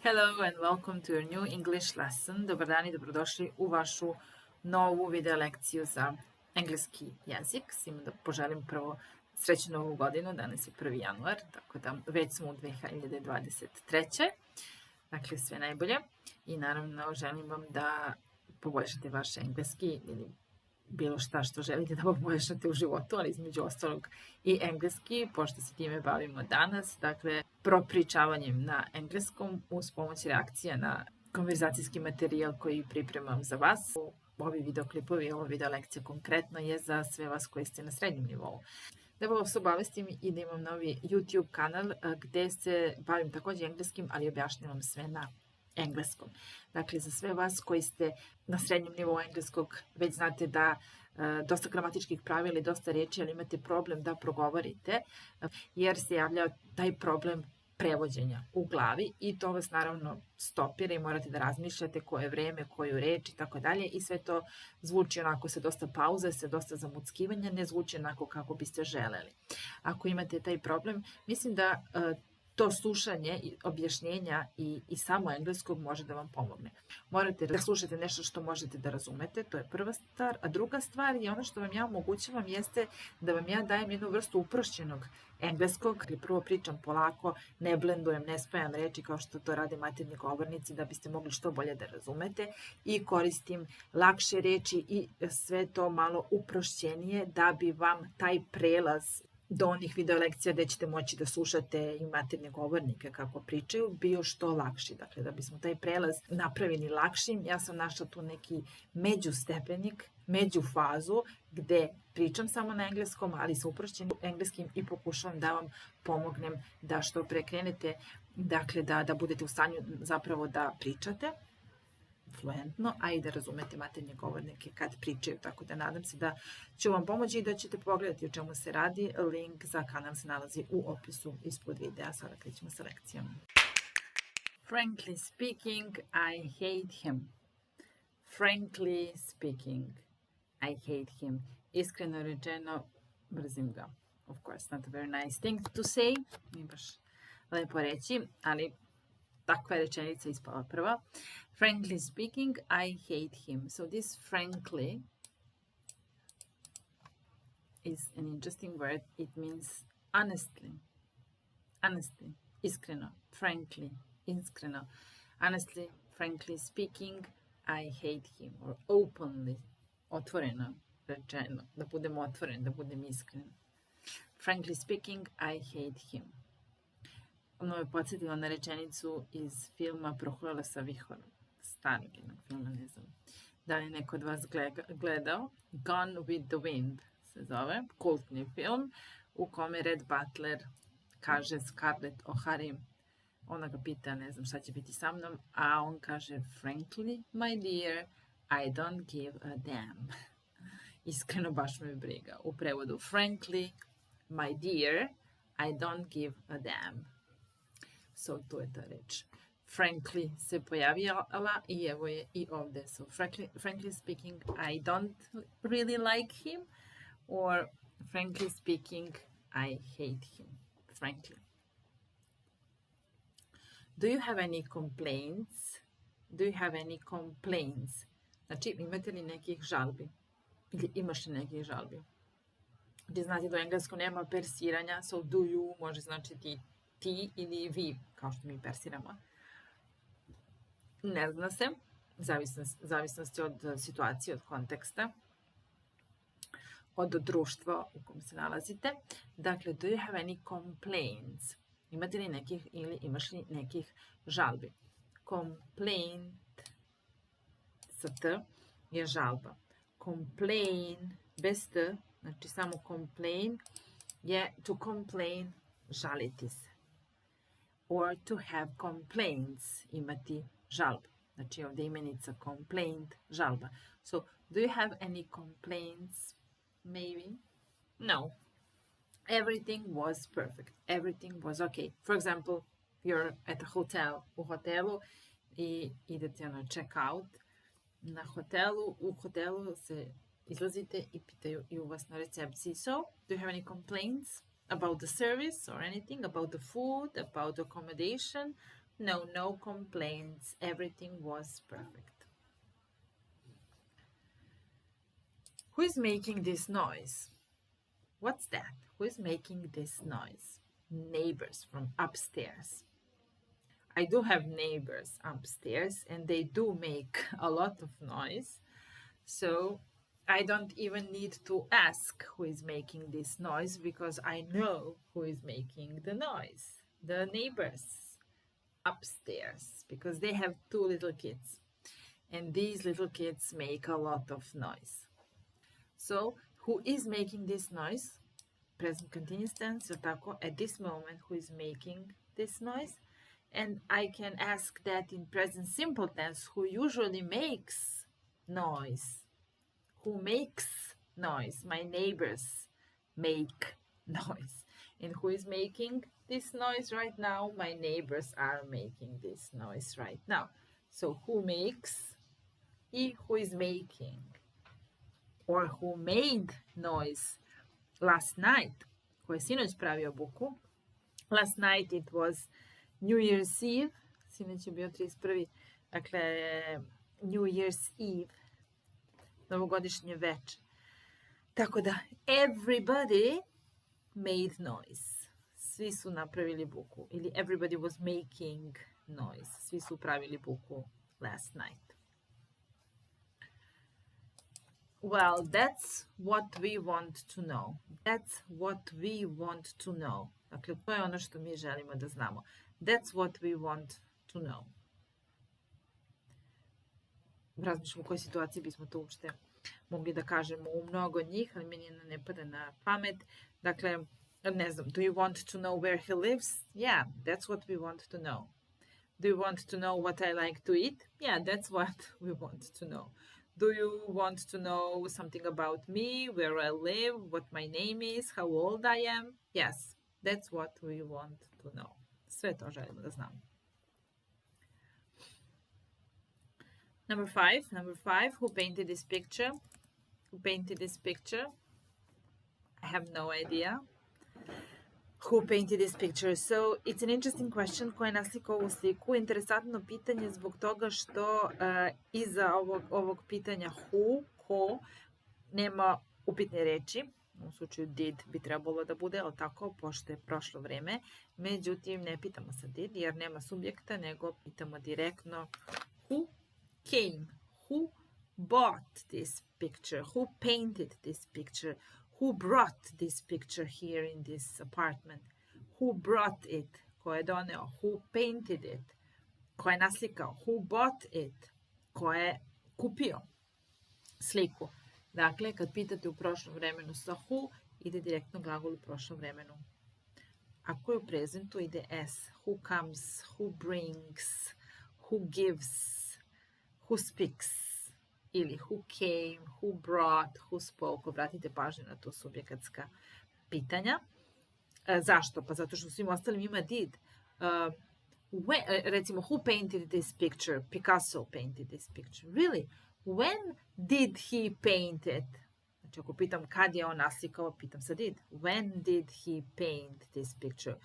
Hello and welcome to your new English lesson. Dobar dan i dobrodošli u vašu novu video lekciju za engleski jezik. Svima da poželim prvo srećnu novu godinu, danas je 1. januar, tako da već smo u 2023. Dakle, sve najbolje i naravno želim vam da poboljšate vaš engleski ili bilo šta što želite da poboljšate u životu, ali između ostalog i engleski, pošto se time bavimo danas, dakle, propričavanjem na engleskom uz pomoć reakcija na konverzacijski materijal koji pripremam za vas. Ovi videoklipovi, ova video lekcija konkretno je za sve vas koji ste na srednjem nivou. Da vas obavestim i da imam novi YouTube kanal gde se bavim takođe engleskim, ali objašnjavam sve na engleskom. Dakle, za sve vas koji ste na srednjem nivou engleskog, već znate da dosta gramatičkih pravila i dosta reči, ali imate problem da progovorite, jer se javlja taj problem prevođenja u glavi i to vas naravno stopira i morate da razmišljate koje vreme, koju reč i tako dalje i sve to zvuči onako sa dosta pauze, sa dosta zamuckivanja, ne zvuči onako kako biste želeli. Ako imate taj problem, mislim da to slušanje i objašnjenja i samo engleskog može da vam pomogne. Morate da slušate nešto što možete da razumete, to je prva stvar, a druga stvar je ono što vam ja omogućavam jeste da vam ja dajem jednu vrstu uprošćenog engleskog, ali prvo pričam polako, ne blendujem, ne spajam reči kao što to rade maternji govornici da biste mogli što bolje da razumete i koristim lakše reči i sve to malo uprošćenije da bi vam taj prelaz do onih video lekcija gde ćete moći da slušate i maternje govornike kako pričaju, bio što lakši. Dakle, da bismo taj prelaz napravili lakšim, ja sam našla tu neki međustepenik, međufazu, gde pričam samo na engleskom, ali sa uprošćenim engleskim i pokušavam da vam pomognem da što pre krenete, dakle, da budete u stanju zapravo da pričate fluentno, a i da razumete maternje govornike kad pričaju, tako da nadam se da ću vam pomoći i da ćete pogledati o čemu se radi. Link za kanal se nalazi u opisu ispod videa. Sada krećemo sa lekcijom. Frankly speaking, I hate him. Frankly speaking, I hate him. Iskreno rečeno, mrzim ga. Of course, not a very nice thing to say. Nije baš lepo reći, ali takva je rečenica ispala prva. Frankly speaking, I hate him. So this frankly is an interesting word. It means honestly. Honestly, iskreno. Frankly, iskreno. Honestly, frankly speaking, I hate him. Or openly, otvoreno rečeno. Da budem otvoren, da budem iskren. Frankly speaking, I hate him. Ono me podsjetilo na rečenicu iz filma Prohujala sa vihorom. Starog jednog filma, ne znam da li neko od vas gledao. Gone with the Wind se zove, kultni film, u kome Red Butler kaže Scarlett O'Hara, ona ga pita, ne znam šta će biti sa mnom, a on kaže, frankly, my dear, I don't give a damn. Iskreno, baš me briga. U prevodu, frankly, my dear, I don't give a damn. So, to je ta reč. Frankly se pojavila i evo je i ovde. So, frankly speaking, I don't really like him, or frankly speaking, I hate him. Frankly. Do you have any complaints? Do you have any complaints? Znači, imate li nekih žalbi? Ili imaš li nekih žalbi? Gdje znate da u engleskom nema persiranja, so do you može značiti ti ili vi, kao što mi persiramo. Ne zna se, zavisnosti od situacije, od konteksta, od društva u kom se nalazite. Dakle, do you have any complaints? Imate li nekih ili imaš li nekih žalbi? Complaint sa t je žalba. Complain bez t, znači samo complain, je to complain, žaliti se. Or to have complaints, imati žalbu. Znači ovdje imenica complaint, žalba. So, do you have any complaints? Maybe? No. Everything was perfect. Everything was okay. For example, you're at a hotel, u hotelu i idete na check out. Na hotelu, u hotelu se izlazite i pitaju i u vas na recepciji. So, do you have any complaints about the service or anything, about the food, about the accommodation, No, no complaints. Everything was perfect. Who is making this noise? What's that? Who is making this noise? Neighbors from upstairs. I do have neighbors upstairs and they do make a lot of noise. So I don't even need to ask who is making this noise because I know who is making the noise. The neighbors upstairs, because they have 2 little kids. And these little kids make a lot of noise. So who is making this noise? Present continuous tense, tako, at this moment, who is making this noise? And I can ask that in present simple tense, who usually makes noise. Who makes noise? My neighbors make noise. And who is making this noise right now? My neighbors are making this noise right now. So who makes and who is making? Or who made noise last night? Ko je sinoć pravio buku? Last night it was New Year's Eve. Sinoć je bio 31. Dakle, New Year's Eve. Novogodišnje veče. Tako da, everybody made noise. Svi su napravili buku. Ili everybody was making noise. Svi su pravili buku last night. Well, that's what we want to know. That's what we want to know. Dakle, to je ono što mi želimo da znamo. That's what we want to know. Razmišljamo u kojoj situaciji bismo to uopšte mogli da kažemo u mnogo njih, ali meni ne pada na pamet. Dakle, ne znam, do you want to know where he lives? Yeah, that's what we want to know. Do you want to know what I like to eat? Yeah, that's what we want to know. Do you want to know something about me, where I live, what my name is, how old I am? Yes, that's what we want to know. Sve to želimo da znamo. Number five, who painted this picture? Who painted this picture? I have no idea. Who painted this picture? So it's an interesting question. Ko je naslikao ovu sliku? Interesantno pitanje zbog toga što iza ovog pitanja who, ko, nema upitne reči. U slučaju did bi trebalo da bude, ali tako, pošto je prošlo vreme. Međutim, ne pitamo sa did jer nema subjekta, nego pitamo direktno who came, who bought this picture, who painted this picture, who brought this picture here in this apartment, who brought it, ko je doneo, who painted it, ko je naslikao, who bought it, ko je kupio sliku. Dakle, kad pitate u prošlom vremenu sa who, ide direktno glagol u prošlom vremenu. Ako je u prezentu, ide s. Who comes, who brings, who gives, who speaks, ili who came, who brought, who spoke. Obratite pažnju na to subjekatska pitanja. Zašto? Pa zato što u svim ostalim ima did. Recimo, who painted this picture? Picasso painted this picture. Really? When did he paint it? Znači, ako pitam kad je on naslikao, pitam sa did. When did he paint this picture?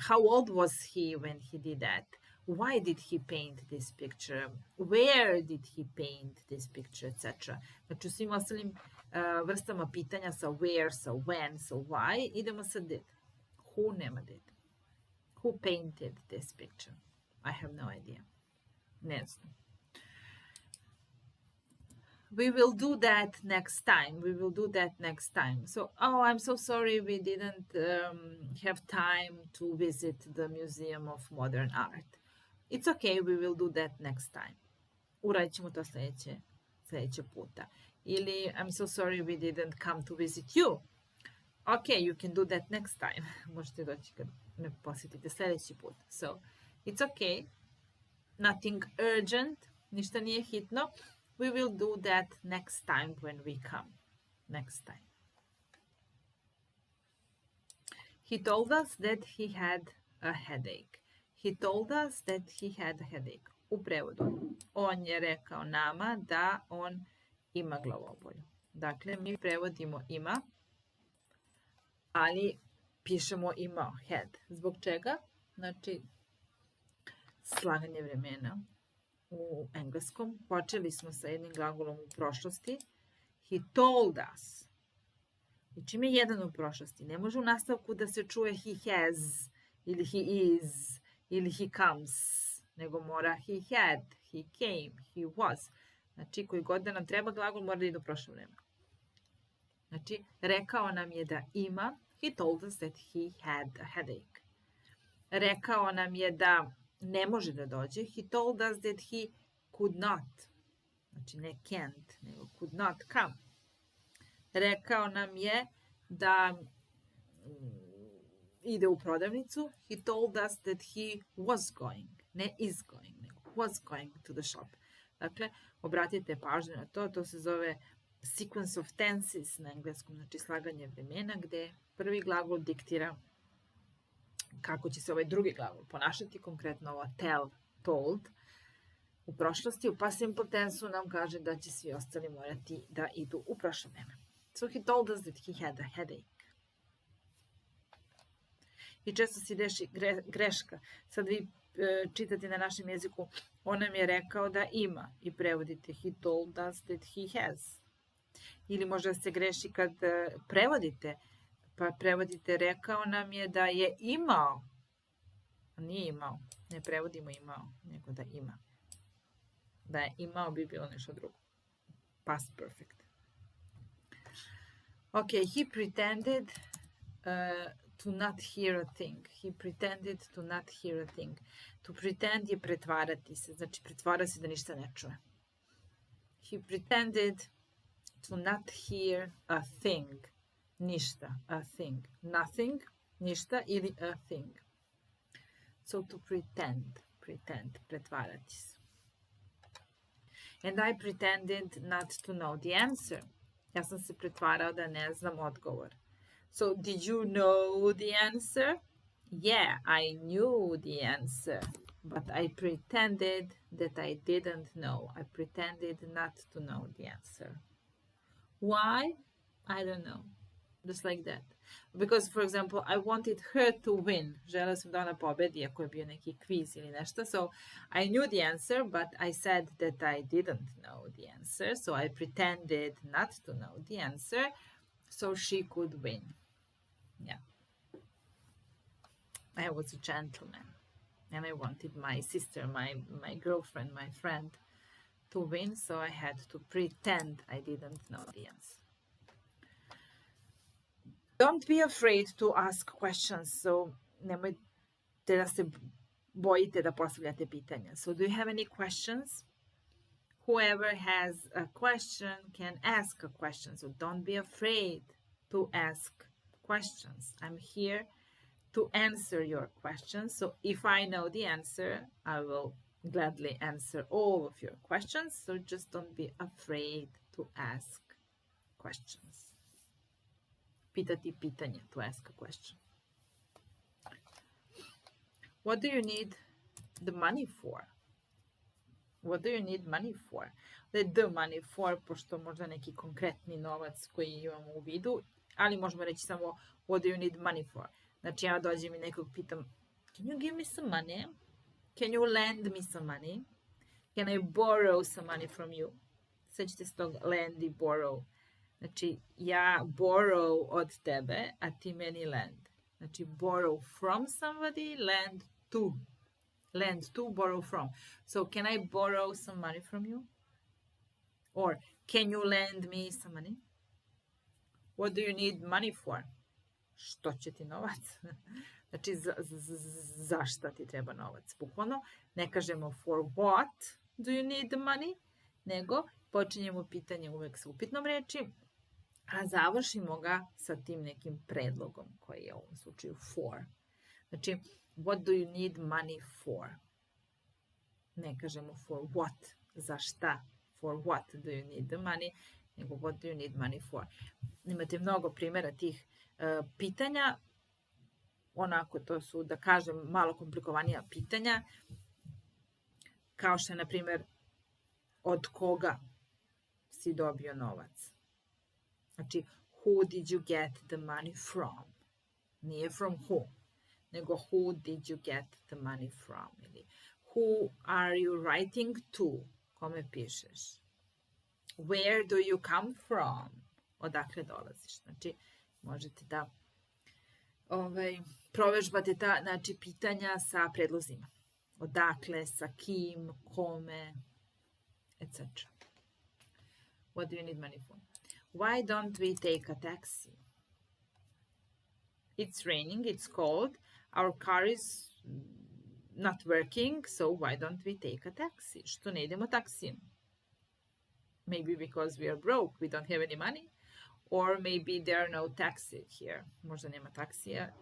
How old was he when he did that? Why did he paint this picture? Where did he paint this picture, etc. Znači, u svim ostalim vrstama pitanja sa where, sa when, sa why, idemo sa did. Who nema did. Who painted this picture? I have no idea. Ne znam. We will do that next time. We will do that next time. So, oh, I'm so sorry we didn't have time to visit the Museum of Modern Art. It's okay, we will do that next time. Uradit ćemo to sljedeće puta. Ili, I'm so sorry we didn't come to visit you. Okay, you can do that next time. Možete doći kad me posjetite sljedeći put. So, it's okay. Nothing urgent. Ništa nije hitno. We will do that next time when we come. Next time. He told us that he had a headache. He told us that he had a headache. U prevodu, on je rekao nama da on ima glavobolju. Dakle, mi prevodimo ima, ali pišemo imao, had. Zbog čega? Znači, slaganje vremena u engleskom. Počeli smo sa jednim glagolom u prošlosti. He told us. I čim je jedan u prošlosti, ne može u nastavku da se čuje he has, ili he is, ili he comes, nego mora he had, he came, he was. Znači, koji god da nam treba glagol mora da ide u prošlo vreme. Znači, rekao nam je da ima. He told us that he had a headache. Rekao nam je da ne može da dođe. He told us that he could not. Znači, ne can't, nego could not come. Rekao nam je da ide u prodavnicu. He told us that he was going. Ne is going, nego was going to the shop. Dakle, obratite pažnju na to. To se zove sequence of tenses na engleskom, znači slaganje vremena, gde prvi glagol diktira kako će se ovaj drugi glagol ponašati, konkretno ovo tell, told. U prošlosti, u past simple tense nam kaže da će svi ostali morati da idu u prošlo vreme. So he told us that he had a headache. I često se deši greška. Sad vi čitate na našem jeziku, on nam je rekao da ima i prevodite he told us that he has. Ili možda se greši kad prevodite, pa prevodite rekao nam je da je imao. Nije imao, ne prevodimo imao, nego da ima. Da je imao bi bilo nešto drugo. Past perfect. Ok, he pretended to not hear a thing. He pretended to not hear a thing. To pretend je pretvarati se, znači pretvara se da ništa ne čuje. He pretended to not hear a thing. Ništa, a thing. Nothing, ništa, ili a thing. So to pretend, pretvarati se. And I pretended not to know the answer. Ja sam se pretvarao da ne znam odgovor. So did you know the answer? Yeah, I knew the answer. But I pretended that I didn't know. I pretended not to know the answer. Why? I don't know. Just like that. Because, for example, I wanted her to win. Želeo sam da ona pobedi, ako je bio neki kviz ili nešto. So I knew the answer, but I said that I didn't know the answer. So I pretended not to know the answer so she could win. Yeah. I was a gentleman. And I wanted my sister, my girlfriend, my friend to win, so I had to pretend I didn't know the answer. Don't be afraid to ask questions. So nemojte da se bojite da postavljate pitanja. So do you have any questions? Whoever has a question can ask a question. So don't be afraid to ask questions. I'm here to answer your questions. So if I know the answer, I will gladly answer all of your questions. So just don't be afraid to ask questions. Pitati pitanje, to ask a question. What do you need the money for? What do you need money for? The money for, pošto možda neki konkretni novac koji imamo u vidu, ali možemo reći samo what do you need money for? Znači ja dođem i nekog pitam, can you give me some money? Can you lend me some money? Can I borrow some money from you? Sećate se tog lend i borrow. Znači ja borrow od tebe, a ti meni lend. Znači borrow from somebody, lend to. Lend to, borrow from. So can I borrow some money from you? Or can you lend me some money? What do you need money for? Što će ti novac? Znači, za šta ti treba novac? Bukvalno, ne kažemo for what do you need the money, nego počinjemo pitanje uvek sa upitnom reči, a završimo ga sa tim nekim predlogom koji je u ovom slučaju for. Znači, what do you need money for? Ne kažemo for what, za šta, for what do you need the money, nego what do you need money for. Imate mnogo primjera tih pitanja, onako to su, da kažem, malo komplikovanija pitanja, kao što je, na primjer, od koga si dobio novac. Znači, who did you get the money from? Nije from who, nego who did you get the money from? Ili Who are you writing to? Kome pišeš? Where do you come from? Odakle dolaziš? Znači, možete da provežbate ta pitanja sa predlozima. Odakle, sa kim, kome, etc. What do you need money for? Why don't we take a taxi? It's raining, it's cold, our car is not working, so why don't we take a taxi? Što ne idemo taksijem? Maybe because we are broke, we don't have any money, or maybe there are no taxis here. Možda nema taksija,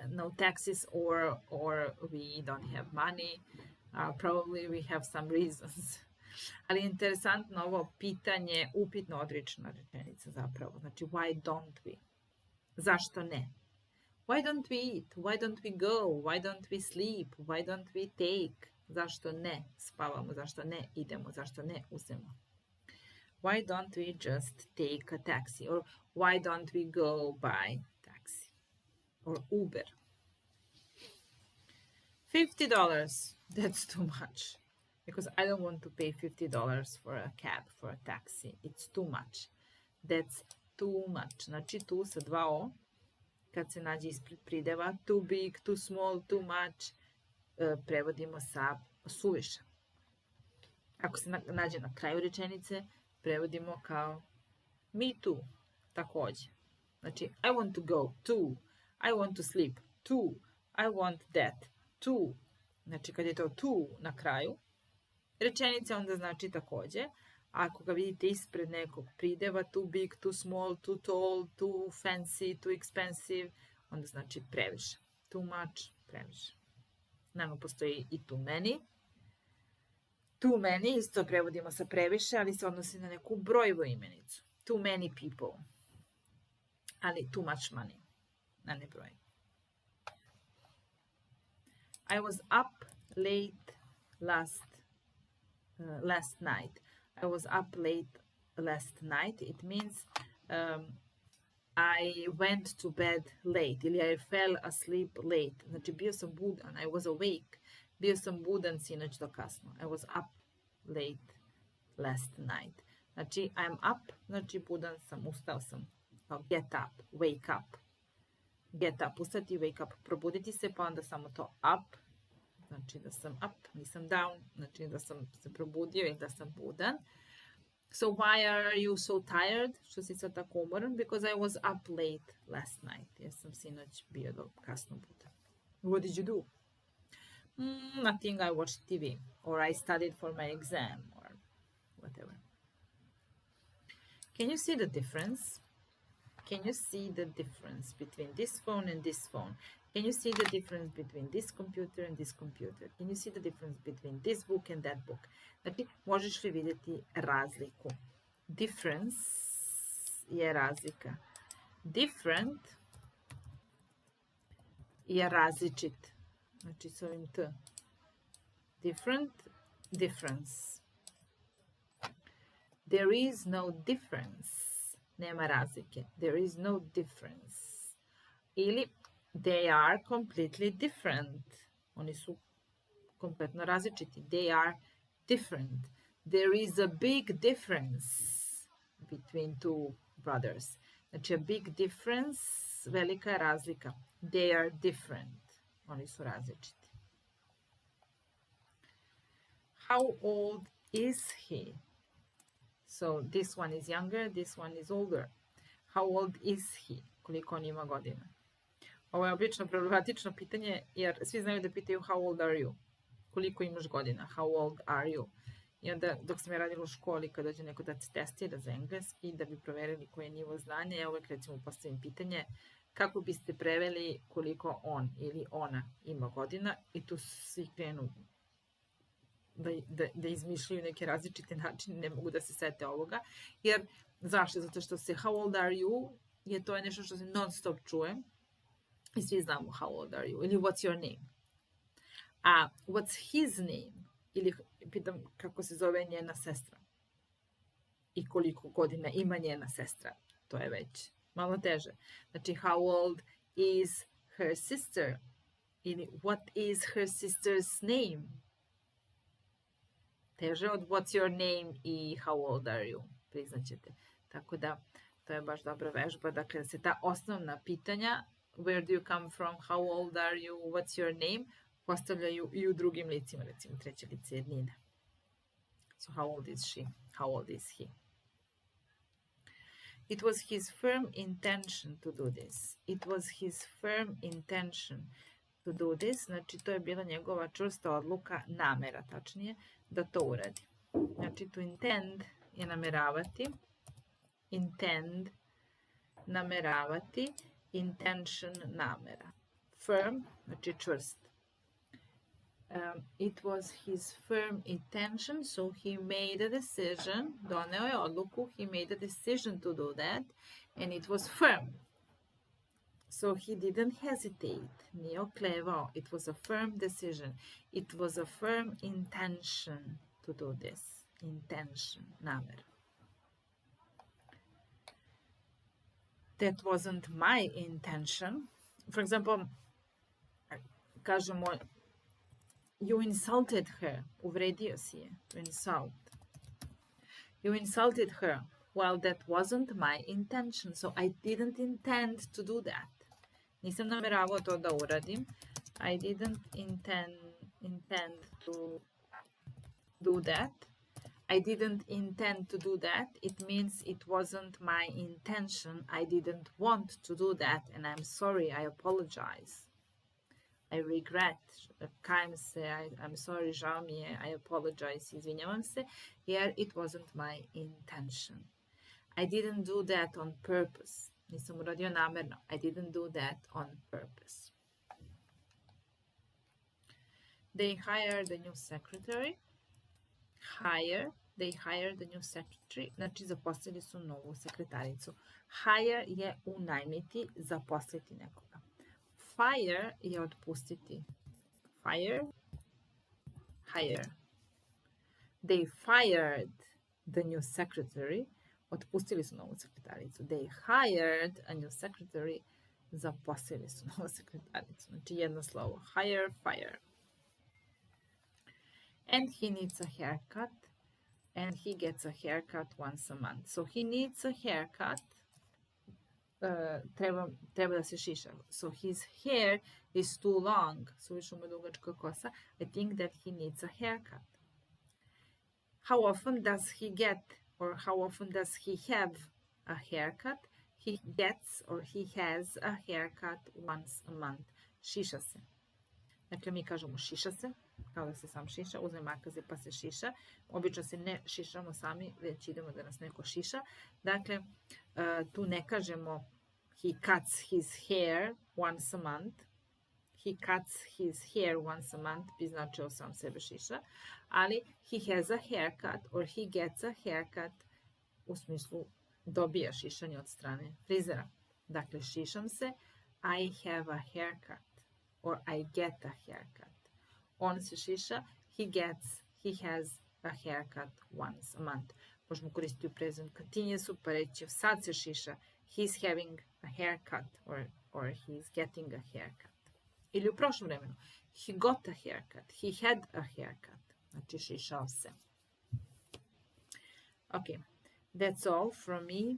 no taxis, or we don't have money. Probably we have some reasons. Ali interesantno ovo pitanje, upitno odrična rečenica zapravo. Znači, why don't we? Zašto ne? Why don't we eat? Why don't we go? Why don't we sleep? Why don't we take? Zašto ne spavamo? Zašto ne idemo? Zašto ne uzemo? Why don't we just take a taxi? Or why don't we go by taxi? Or Uber? $50. That's too much. Because I don't want to pay $50 for a cab, for a taxi. It's too much. That's too much. Znači tu sa 2 o, kad se nađe ispred prideva, too big, too small, too much, prevodimo sa suviše. Ako se nađe na kraju rečenice, prevodimo kao me too, takođe. Znači, I want to go, too. I want to sleep, too. I want that, too. Znači, kad je to too na kraju rečenice, onda znači takođe. Ako ga vidite ispred nekog prideva, too big, too small, too tall, too fancy, too expensive, onda znači previše. Too much, previše. Naravno, postoji i too many. Too many isto prevodimo sa previše, ali se odnosi na neku brojevu imenicu. Too many people. Ali too much money. Na ne broj. I was up late last night. I was up late last night. It means I went to bed late ili I fell asleep late. Znači bio sam budan. I was awake. Bio sam budan sinoć do kasno. I was up late last night. Znači I'm up, znači budan sam, ustao sam. Get up, wake up. Get up, ustati, wake up, probuditi se, pa onda samo to up. Znači da sam up, nisam down, znači da sam se probudio i da sam budan. So why are you so tired? Što si sad tako umoran? Because I was up late last night. Jer sam sinoć bio do kasno budan. What did you do? Nothing, I watched TV. Or I studied for my exam. Or whatever. Can you see the difference? Can you see the difference between this phone and this phone? Can you see the difference between this computer and this computer? Can you see the difference between this book and that book? Znači, možeš li vidjeti razliku? Difference je razlika. Different je različit. Znači, s ovim t. Different, difference. There is no difference. Nema razlike. There is no difference. Ili they are completely different. Oni su kompletno različiti. They are different. There is a big difference between two brothers. Znači, a big difference, velika je razlika. They are different. Oni su različiti. How old is he? So this one is younger, this one is older. How old is he? Koliko on ima godina? Ovo je obično problematično pitanje, jer svi znaju da pitaju how old are you? Koliko imaš godina? How old are you? I onda, dok sam ja radila u školi, kad dođe neko da se testira za engleski, da bi proverili koji je nivo znanja, ja uvek recimo postavim pitanje kako biste preveli koliko on ili ona ima godina, i tu svi krenu da izmišljaju neke različite načine, ne mogu da se sete ovoga. Jer, zašto? Zato što se how old are you je to nešto što se non stop čuje i svi znamo how old are you ili what's your name. A what's his name? Ili pitam kako se zove njena sestra i koliko godina ima njena sestra. To je već malo teže. Znači, how old is her sister? Ili what is her sister's name? Teže od what's your name i how old are you, priznaćete. Tako da, to je baš dobra vežba. Dakle, da se ta osnovna pitanja, where do you come from, how old are you, what's your name, postavljaju i u drugim licima, recimo treće lice jednine. So how old is she? How old is he? It was his firm intention to do this. It was his firm intention to do this. Znači, to je bila njegova čvrsta odluka, namera, tačnije, da to uradi. Znači, to intend je nameravati. Intend, nameravati. Intention, namera. Firm, znači čvrst. It was his firm intention, so he made a decision, doneo je odluku, he made a decision to do that, and it was firm. So he didn't hesitate, nije oklevao, it was a firm decision, it was a firm intention to do this, intention, namera. That wasn't my intention. For example, kažemo, you insulted her. Uvredio si je. To insult. You insulted her. Well, that wasn't my intention. So I didn't intend to do that. Nisam nameravao to da uradim. I didn't intend to do that. I didn't intend to do that. It means it wasn't my intention. I didn't want to do that. And I'm sorry. I apologize. I regret, kajem se, I'm sorry, žao mi je, I apologize, izvinjavam se, jer it wasn't my intention. I didn't do that on purpose. Nisam uradio namerno. I didn't do that on purpose. They hired a new secretary. They hired a new secretary. Znači, zaposlili su novu sekretaricu. Hire je unajmiti, zaposliti nekoga. Fire je otpustiti. Fire, hire. They fired the new secretary. Otpustili su novu sekretaricu. They hired a new secretary. Zaposlili su novu sekretaricu. Znači jedno slovo. Hire, fire. And he needs a haircut. And he gets a haircut once a month. So he needs a haircut. Treba da se šiša. So his hair is too long. Suviše mu je dugačka kosa. I think that he needs a haircut. How often does he get or how often does he have a haircut? He gets or he has a haircut once a month. Šiša se. Dakle, mi kažemo šiša se, kao da se sam šiša, uzme makaze pa se šiša. Obično se ne šišamo sami, već idemo da nas neko šiša. Dakle, tu ne kažemo he cuts his hair once a month. He cuts his hair once a month bi značio sam sebe šiša. Ali he has a haircut or he gets a haircut u smislu dobija šišanje od strane frizera. Dakle, šišam se, I have a haircut or I get a haircut. On se šiša, he has a haircut once a month. Možemo koristiti u present continuousu, pa reći sad se šiša, he's having a haircut or he's getting a haircut. Ili u prošlom vremenu, he got a haircut, he had a haircut. Znači šišao se. Okay, that's all from me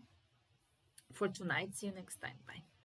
for tonight. See you next time. Bye.